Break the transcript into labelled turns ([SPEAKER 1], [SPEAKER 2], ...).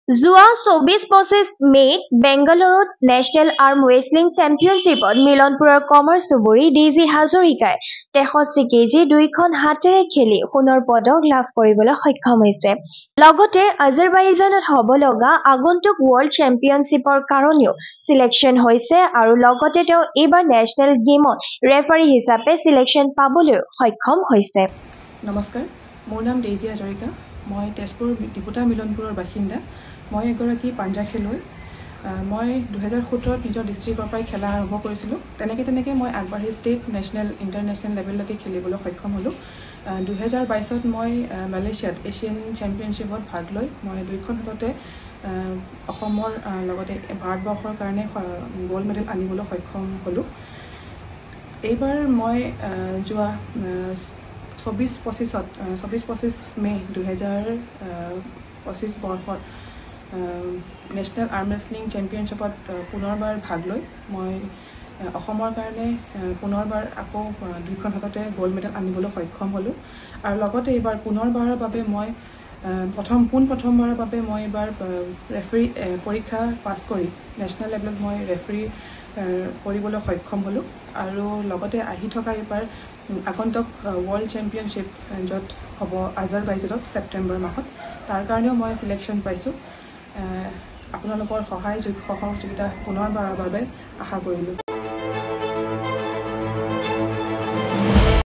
[SPEAKER 1] যোৱা ২৪-২৫ মে'ত বেংগালুৰুত নেচনেল আৰ্ম ৰেচলিং চেম্পিয়নশ্বিপত মিলনপুৰৰ কমৰ চুবুৰী ডি.জি. হাজৰিকাই ৬৩ কেজি ২খন হাতেৰে খেলি সোণৰ পদক লাভ কৰিবলৈ সক্ষম হৈছে। লগতে আজাৰবাইজানত হ'ব লগা আগন্তুক ৱৰ্ল্ড চেম্পিয়নশ্বিপৰ কাৰণেও চিলেকশ্যন হৈছে আৰু লগতে তেওঁ এইবাৰ নেচনেল গেমত ৰেফাৰী হিচাপে চিলেকশ্যন পাবলৈও সক্ষম হৈছে।
[SPEAKER 2] নমস্কাৰ, মোৰ নাম ডেইজি হাজৰিকা। মই তেজপুৰ ডিপুটা মিলনপুৰৰ বাসিন্দা। মই এগৰাকী পাঞ্জা খেলুৱৈ। মই ২০১৭ত নিজৰ ডিষ্ট্ৰিক্টৰ পৰাই খেলা আৰম্ভ কৰিছিলোঁ। তেনেকৈ মই আগবাঢ়ি ষ্টেট, নেশ্যনেল, ইণ্টাৰনেশ্যনেল লেভেললৈকে খেলিবলৈ সক্ষম হ'লোঁ। ২০২২ত মই মালয়েছিয়াত এছিয়ান চেম্পিয়নশ্বিপত ভাগ লৈ মই ২খন হাততে অসমৰ লগতে ভাৰতবৰ্ষৰ কাৰণে গ'ল্ড মেডেল আনিবলৈ সক্ষম হ'লোঁ। এইবাৰ মই যোৱা ২৪-২৫ মে' ২০২৫ বৰ্ষৰ নেশ্যনেল আৰ্ম ৰেচলিং চেম্পিয়নশ্বিপত পুনৰবাৰ ভাগ লৈ মই অসমৰ কাৰণে পুনৰবাৰ আকৌ ২খন হাততে গ'ল্ড মেডেল আনিবলৈ সক্ষম হ'লোঁ। আৰু লগতে এইবাৰ পুনৰবাৰৰ বাবে মই প্ৰথমবাৰৰ বাবে মই এইবাৰ ৰেফাৰী পৰীক্ষা পাছ কৰি নেশ্যনেল লেভেলত মই ৰেফাৰী কৰিবলৈ সক্ষম হ'লোঁ। আৰু লগতে আহি থকা এইবাৰ আগন্তুক ৱৰ্ল্ড চেম্পিয়নশ্বিপ য'ত হ'ব আজাৰবাইজানত ছেপ্টেম্বৰ মাহত, তাৰ কাৰণেও মই চিলেকশ্যন পাইছোঁ। আপোনালোকৰ সহায় সহযোগিতা পুনৰবাৰৰ বাবে আশা কৰিলোঁ।